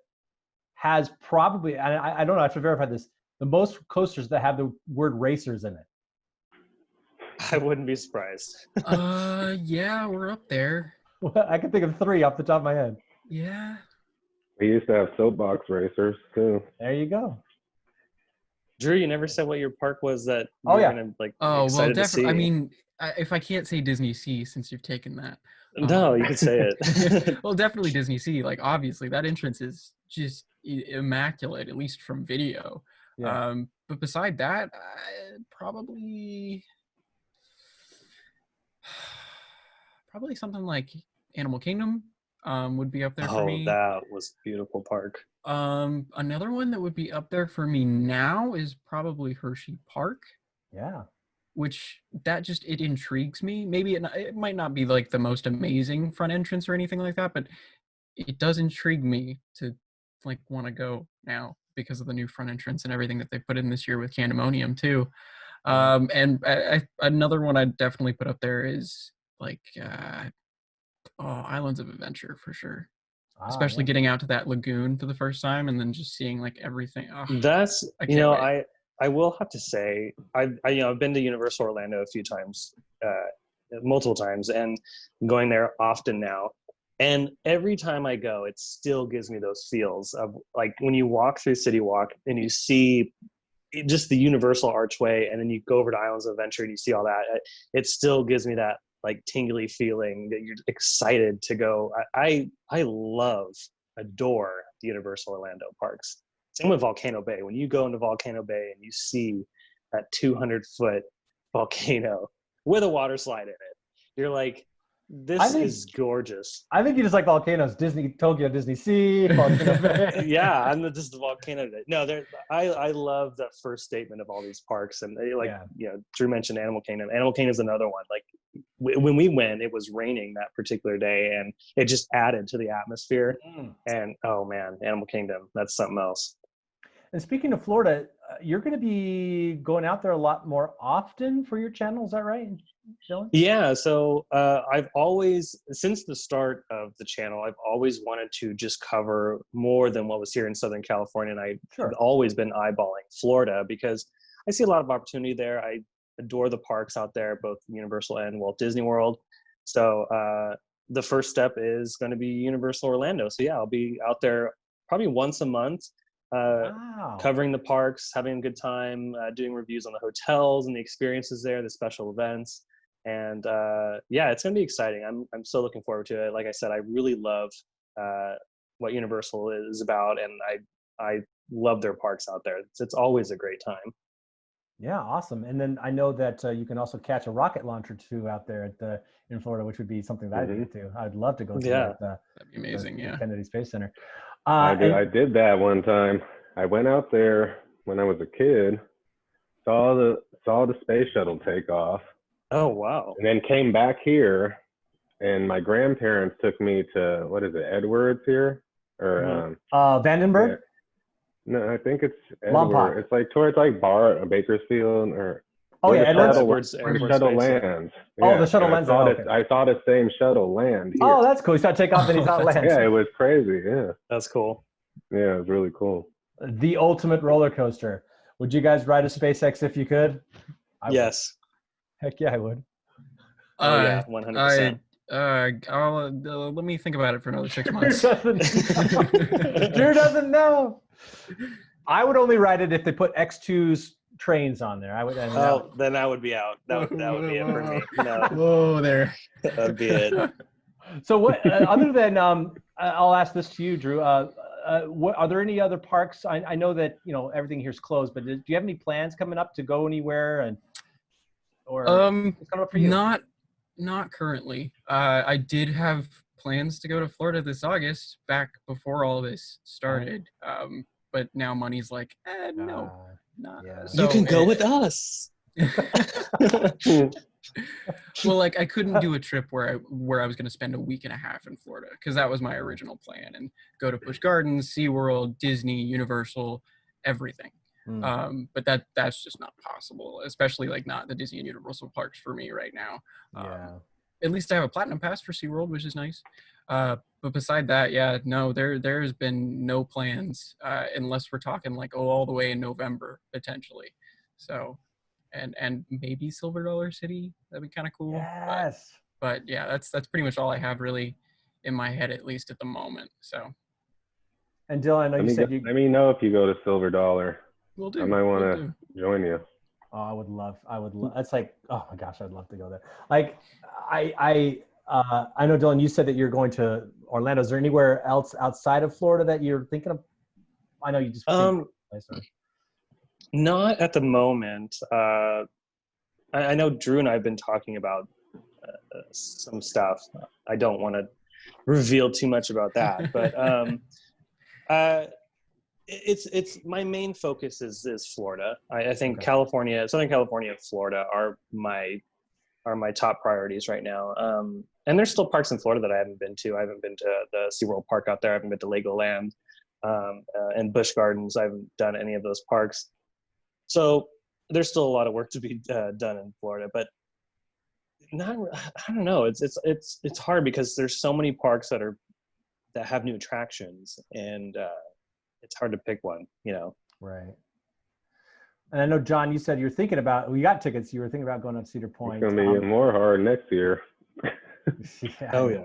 has probably, and I don't know, I have to verify this, the most coasters that have the word racers in it. I wouldn't be surprised. Yeah, we're up there. Well, I can think of 3 off the top of my head. Yeah. We used to have soapbox racers too. There you go. Drew, you never said what your park was that Oh, you're yeah. gonna like Oh, well, excited to see. definitely. I mean, if I can't say Disney Sea since you've taken that. No, you can say it. Well, definitely Disney Sea. Like, obviously, that entrance is just immaculate, at least from video. Yeah. But beside that, probably something like Animal Kingdom would be up there for me. That was a beautiful park. Another one that would be up there for me now is probably Hershey Park. Yeah. Which it intrigues me. Maybe it might not be like the most amazing front entrance or anything like that, but it does intrigue me to like want to go now because of the new front entrance and everything that they put in this year with Candemonium too. And another one I'd definitely put up there is like Islands of Adventure for sure. Especially getting out to that lagoon for the first time and then just seeing like everything. That's I will have to say I've been to Universal Orlando a few times, multiple times, and going there often now. And every time I go, it still gives me those feels of like when you walk through City Walk and you see just the Universal Archway, and then you go over to Islands of Adventure and you see all that. It still gives me that like tingly feeling that you're excited to go. I adore the Universal Orlando parks. Same with Volcano Bay. When you go into Volcano Bay and you see that 200-foot volcano with a water slide in it, you're like, this is gorgeous. I think you just like volcanoes. Disney Tokyo, Disney Sea, Volcano Bay. Yeah, I'm just the volcano. No, I love the first statement of all these parks, and Drew mentioned Animal Kingdom. Animal Kingdom is another one. Like when we went, it was raining that particular day, and it just added to the atmosphere. And oh man, Animal Kingdom, that's something else. And speaking of Florida, you're going to be going out there a lot more often for your channel. Is that right, Dylan? Yeah. So I've always, since the start of the channel, I've always wanted to just cover more than what was here in Southern California. And I've always been eyeballing Florida because I see a lot of opportunity there. I adore the parks out there, both Universal and Walt Disney World. So the first step is going to be Universal Orlando. So yeah, I'll be out there probably once a month. Covering the parks, having a good time, doing reviews on the hotels and the experiences there, the special events, and it's gonna be exciting. I'm so looking forward to it. Like I said, I really love what Universal is about, and I love their parks out there. It's always a great time. Yeah, awesome. And then I know that you can also catch a rocket launcher too out there in Florida, which would be something that I'd get to. I'd love to go to that. That'd be amazing. The Kennedy Space Center. I did that one time. I went out there when I was a kid, saw the space shuttle take off. Oh wow! And then came back here, and my grandparents took me to Edwards here or Vandenberg. Yeah. No, I think it's Lompoc. Edwards. It's like towards like Bakersfield or. Edwards. Where the shuttle lands. Yeah. The shuttle lands. I saw the same shuttle land here. Oh, that's cool. You saw it take off and he saw it land. Yeah, it was crazy. Yeah. That's cool. Yeah, it was really cool. The ultimate roller coaster. Would you guys ride a SpaceX if you could? Yes. Heck yeah, I would. 100%. Let me think about it for another 6 months. Drew doesn't know. I would only ride it if they put X2's trains on there. Then I would be out. That would be it for me. No. Whoa, there. That'd be it. So what? Other than I'll ask this to you, Drew. What are there any other parks? I know that everything here's closed, but do you have any plans coming up to go anywhere? What's coming up for you? Not currently. I did have plans to go to Florida this August, back before all this started. But now money's like, no, not. Yeah. So you can go with us. Well, like I couldn't do a trip where I was going to spend a week and a half in Florida because that was my original plan, and go to Busch Gardens, SeaWorld, Disney, Universal, everything. But that's just not possible, especially like not the Disney and Universal parks for me right now. at least I have a platinum pass for SeaWorld, which is nice. But beside that, yeah, no, there has been no plans unless we're talking like all the way in November potentially. So, and maybe Silver Dollar City, that'd be kind of cool. Yes. But yeah, that's pretty much all I have really in my head, at least at the moment. So. And Dylan, I know you said you. Let me know if you go to Silver Dollar. We'll do. I might want to join you. Oh, I would love. That's like, oh my gosh, I'd love to go there. Like, I know, Dylan, you said that you're going to Orlando. Is there anywhere else outside of Florida that you're thinking of? I know you just. Not at the moment. I know Drew and I have been talking about some stuff. I don't want to reveal too much about that, but it's my main focus is Florida. I think Okay. California, Southern California, and Florida are my top priorities right now. And there's still parks in Florida that I haven't been to. I haven't been to the SeaWorld Park out there. I haven't been to Legoland and Busch Gardens. I haven't done any of those parks. So there's still a lot of work to be done in Florida, but I don't know. It's hard because there's so many parks that have new attractions, and it's hard to pick one, Right. And I know, John, you said you're thinking about. We got tickets. You were thinking about going up Cedar Point. It's gonna be even more hard next year. Yeah, oh yeah.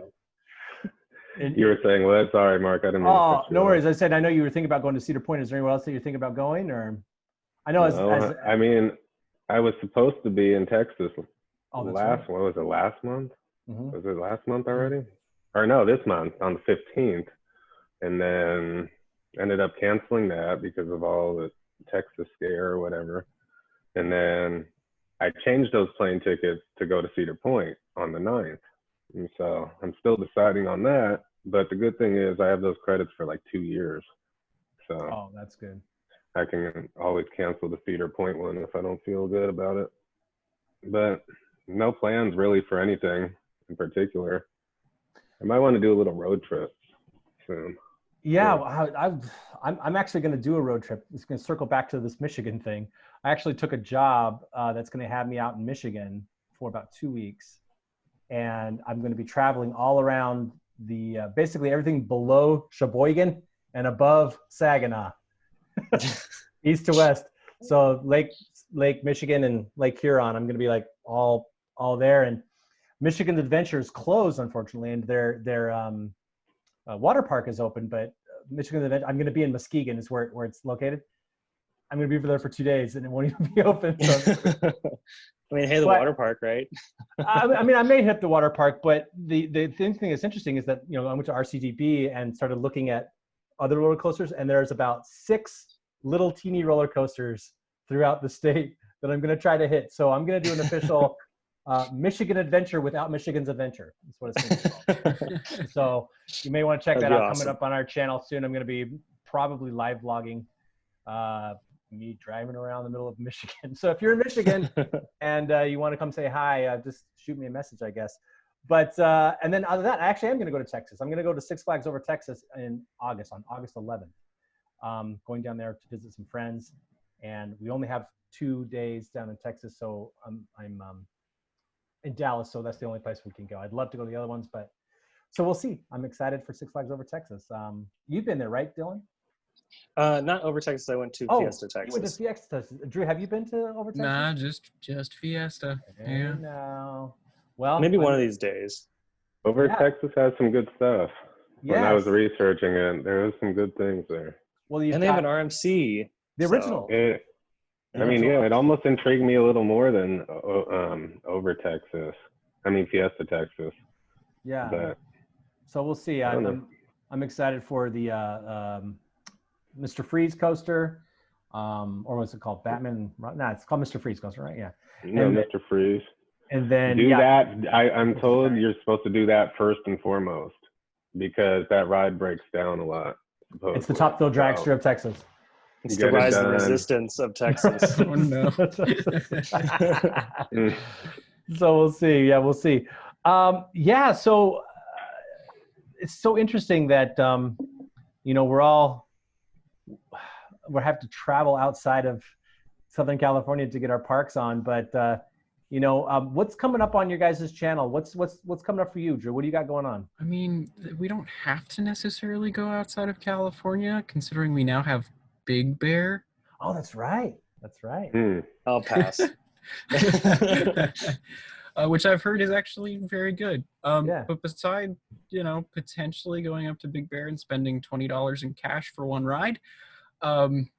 You were saying what? Sorry, Mark. I didn't mean to Oh, cut you no off. worries. I said I know you were thinking about going to Cedar Point. Is there anywhere else that you're thinking about going, or? I know. No, I mean, I was supposed to be in Texas What was it, last month? Mm-hmm. Was it last month already? Or no, this month on the 15th. And then ended up canceling that because of all the Texas scare or whatever. And then I changed those plane tickets to go to Cedar Point on the 9th. And so I'm still deciding on that. But the good thing is I have those credits for like 2 years. So Oh, that's good. I can always cancel the Cedar Point one if I don't feel good about it. But no plans really for anything in particular. I might want to do a little road trip soon. Yeah, I'm actually going to do a road trip. It's going to circle back to this Michigan thing. I actually took a job that's going to have me out in Michigan for about 2 weeks. And I'm going to be traveling all around basically everything below Sheboygan and above Saginaw, east to west. So Lake Michigan and Lake Huron, I'm going to be like all there. And Michigan Adventure is closed, unfortunately, and their water park is open, but Michigan Adventure, I'm going to be in Muskegon is where it's located. I'm going to be there for 2 days and it won't even be open. So. I mean, hey, the water park, right? I mean, I may hit the water park, but the thing that's interesting is that, I went to RCDB and started looking at other roller coasters, and there's about 6 little teeny roller coasters throughout the state that I'm going to try to hit. So I'm going to do an official Michigan Adventure without Michigan's Adventure. That's what it's going to be called. So you may want to check that out. Awesome. Coming up on our channel soon. I'm going to be probably live vlogging me driving around the middle of Michigan. So if you're in Michigan and you want to come say hi, just shoot me a message, I guess. But and then other than that, I actually am going to go to Texas. I'm going to go to Six Flags Over Texas in August, on August 11th. Going down there to visit some friends, and we only have 2 days down in Texas, so I'm in Dallas, so that's the only place we can go. I'd love to go to the other ones, but so we'll see. I'm excited for Six Flags Over Texas. You've been there, right, Dylan? Not Over Texas. I went to Fiesta, Texas. You went to Fiesta, Texas. Drew, have you been to Over Texas? Nah, just Fiesta. Yeah. No. Well, maybe one of these days. Over Texas has some good stuff. Yes. When I was researching it, there was some good things there. Well, and they have an RMC. The original. I mean, yeah, it almost intrigued me a little more than Over Texas. I mean, Fiesta, Texas. Yeah. But, so we'll see. I'm excited for the Mr. Freeze coaster, or what's it called? Batman? No, it's called Mr. Freeze coaster, right? Yeah. No, Mr. Freeze. And then that. I'm told you're supposed to do that first and foremost because that ride breaks down a lot. Supposedly. It's the top thrill dragster of Texas. It's the rise and resistance of Texas. Oh no. So we'll see. Yeah, we'll see. So it's so interesting that we have to travel outside of Southern California to get our parks on, but What's coming up on your guys' channel? What's coming up for you, Drew? What do you got going on? I mean, we don't have to necessarily go outside of California, considering we now have Big Bear. Oh, that's right. That's right. I'll pass. Which I've heard is actually very good. Yeah. But beside, potentially going up to Big Bear and spending $20 in cash for one ride, I'm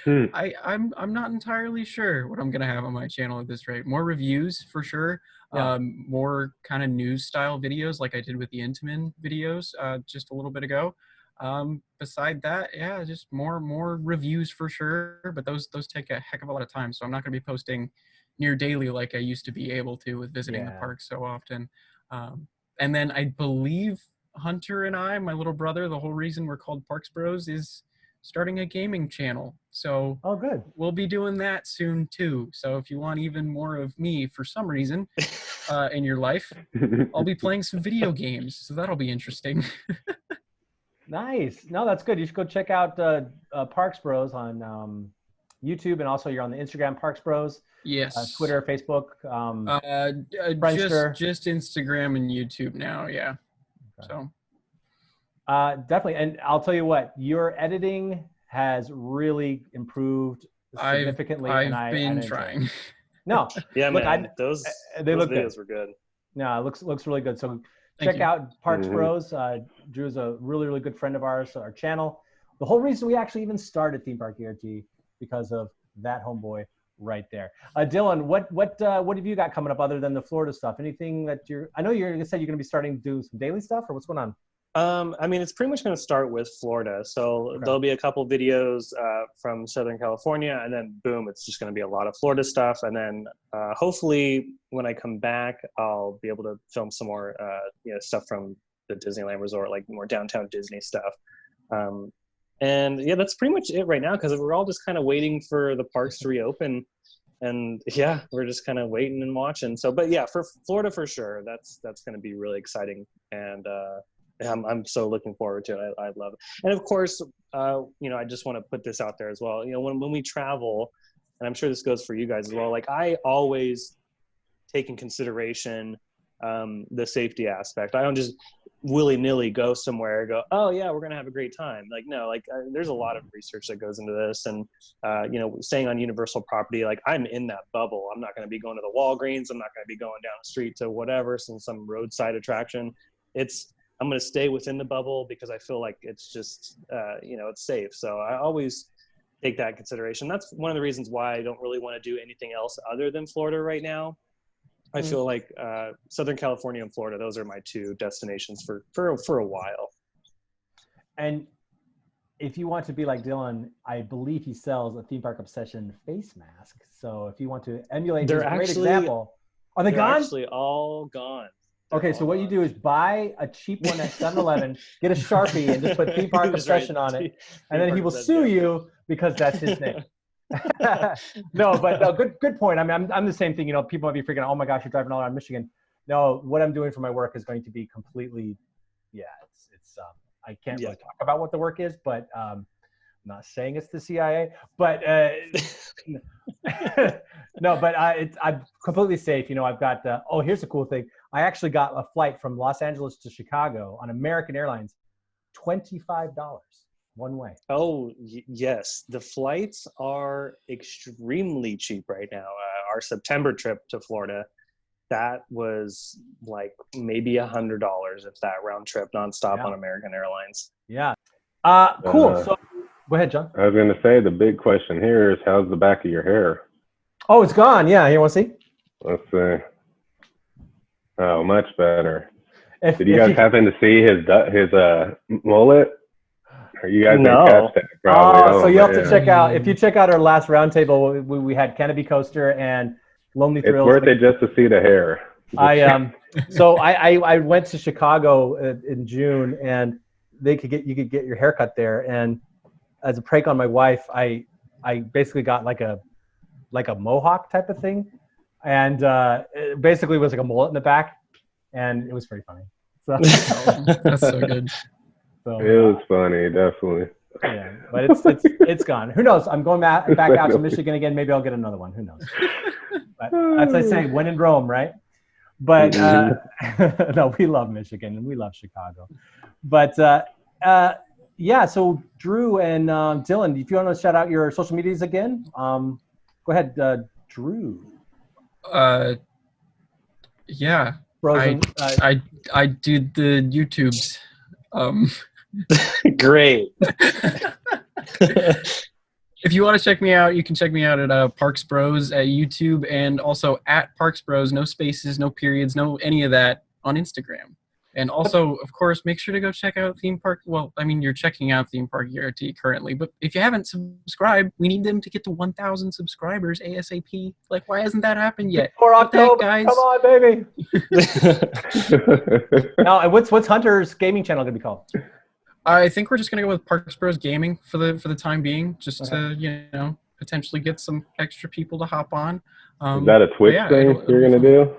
not entirely sure what I'm gonna have on my channel at this rate. More reviews for sure. Yeah. More kind of news style videos like I did with the Intamin videos just a little bit ago. Beside that, yeah, just more reviews for sure. But those take a heck of a lot of time, so I'm not gonna be posting near daily like I used to be able to with visiting the park so often. And then I believe Hunter and I, my little brother, the whole reason we're called Parks Bros is starting a gaming channel. So good. We'll be doing that soon too. So if you want even more of me for some reason in your life, I'll be playing some video games. So that'll be interesting. Nice. No, that's good. You should go check out Parks Bros on YouTube, and also you're on the Instagram Parks Bros. Yes. Twitter, Facebook. Just Instagram and YouTube now. Yeah. Okay. So. Definitely. And I'll tell you what, your editing has really improved significantly. I've been trying. No. Yeah, look, man. Those videos were good. No, it looks really good. So check out Parks Bros. Drew's a really, really good friend of ours, our channel. The whole reason we actually even started Theme Park ERT because of that homeboy right there. Dylan, what have you got coming up other than the Florida stuff? Anything that I know you said you're going to be starting to do some daily stuff, or what's going on? I mean, it's pretty much going to start with Florida. So there'll be a couple videos from Southern California, and then boom, it's just going to be a lot of Florida stuff. And then hopefully when I come back, I'll be able to film some more, stuff from the Disneyland Resort, like more downtown Disney stuff. And yeah, that's pretty much it right now, because we're all just kind of waiting for the parks to reopen. And yeah, we're just kind of waiting and watching. So, but yeah, for Florida, for sure, that's going to be really exciting. And I'm so looking forward to it. I love it. And of course, I just want to put this out there as well. When we travel, and I'm sure this goes for you guys as well, like I always take in consideration the safety aspect. I don't just willy-nilly go somewhere and go, oh yeah, we're going to have a great time. Like, no, there's a lot of research that goes into this. And, staying on Universal property, like I'm in that bubble. I'm not going to be going to the Walgreens. I'm not going to be going down the street to whatever, some roadside attraction. I'm going to stay within the bubble because I feel like it's just, it's safe. So I always take that consideration. That's one of the reasons why I don't really want to do anything else other than Florida right now. I feel like Southern California and Florida, those are my two destinations for a while. And if you want to be like Dylan, I believe he sells a Theme Park Obsession face mask. So if you want to emulate his great example. Are they gone? They're actually all gone. Okay, so what you do is buy a cheap one at 7-Eleven, get a Sharpie, and just put Theme Park Obsession on it, and then he will sue you because that's his name. No, good point. I mean, I'm the same thing. People might be freaking out, oh my gosh, you're driving all around Michigan. No, what I'm doing for my work is going to be completely, it's I can't really talk about what the work is, but I'm not saying it's the CIA, but no, but I'm completely safe. I've got, here's a cool thing. I actually got a flight from Los Angeles to Chicago on American Airlines, $25 one way. Oh, yes. The flights are extremely cheap right now. Our September trip to Florida, that was like maybe $100 if that round trip nonstop on American Airlines. Yeah. Cool. So go ahead, John. I was going to say the big question here is how's the back of your hair? Oh, it's gone. Yeah. You want to see? Let's see. Oh, much better. Did you guys happen to see his mullet? Or you guys didn't catch that probably. So you have to check out, if you check out our last roundtable, we had Canopy Coaster and Lonely Thrills. It's worth it just to see the hair. I went to Chicago in June, and you could get your haircut there. And as a prank on my wife, I basically got like a mohawk type of thing, and it basically was like a mullet in the back, and it was pretty funny. So, that's so good. So, it was funny, definitely. Yeah, but it's gone. Who knows? I'm going back out to Michigan again. Maybe I'll get another one. Who knows? That's what I say, when in Rome, right? But no, we love Michigan and we love Chicago. But yeah, so Drew and Dylan, if you want to shout out your social medias again, go ahead, Drew. Yeah. Frozen, I do the YouTubes. Great. If you want to check me out, you can check me out at Parks Bros at YouTube, and also at Parks Bros, no spaces, no periods, no any of that, on Instagram. And also, of course, make sure to go check out Theme Park. Well, I mean, you're checking out Theme Park ERT currently, but if you haven't subscribed, we need them to get to 1,000 subscribers ASAP. Like, why hasn't that happened yet? For October, guys. Come on, baby. Now, and what's Hunter's gaming channel gonna be called? I think we're just gonna go with Parks Bros Gaming for the time being, just to potentially get some extra people to hop on. Is that a Twitch thing you're gonna do?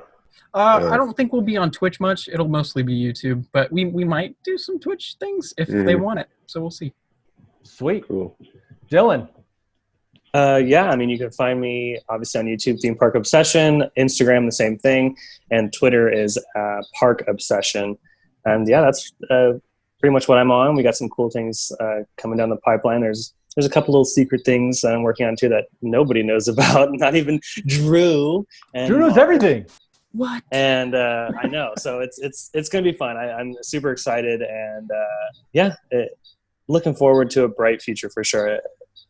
I don't think we'll be on Twitch much. It'll mostly be YouTube, but we might do some Twitch things if they want it. So we'll see. Sweet. Cool. Dylan. Yeah, I mean, you can find me obviously on YouTube, Theme Park Obsession, Instagram, the same thing, and Twitter is Park Obsession. And yeah, that's pretty much what I'm on. We got some cool things coming down the pipeline. There's a couple little secret things I'm working on too that nobody knows about, not even Drew. And Drew knows everything. What? And I know, so it's gonna be fun. I'm super excited, and looking forward to a bright future for sure.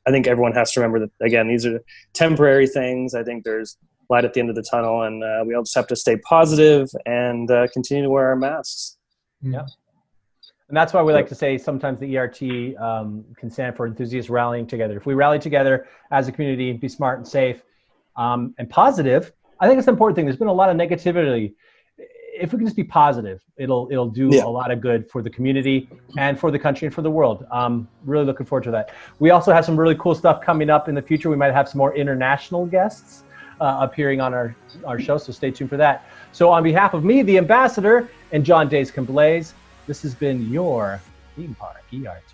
I think everyone has to remember that, again, these are temporary things. I think there's light at the end of the tunnel, and we all just have to stay positive and continue to wear our masks. Yeah. And that's why we like to say sometimes the ERT can stand for enthusiasts rallying together. If we rally together as a community, be smart and safe and positive, I think it's an important thing. There's been a lot of negativity. If we can just be positive, it'll do a lot of good for the community and for the country and for the world. Really looking forward to that. We also have some really cool stuff coming up in the future. We might have some more international guests appearing on our show, so stay tuned for that. So on behalf of me, the ambassador, and John Days Can Blaze, this has been your Theme Park ERT.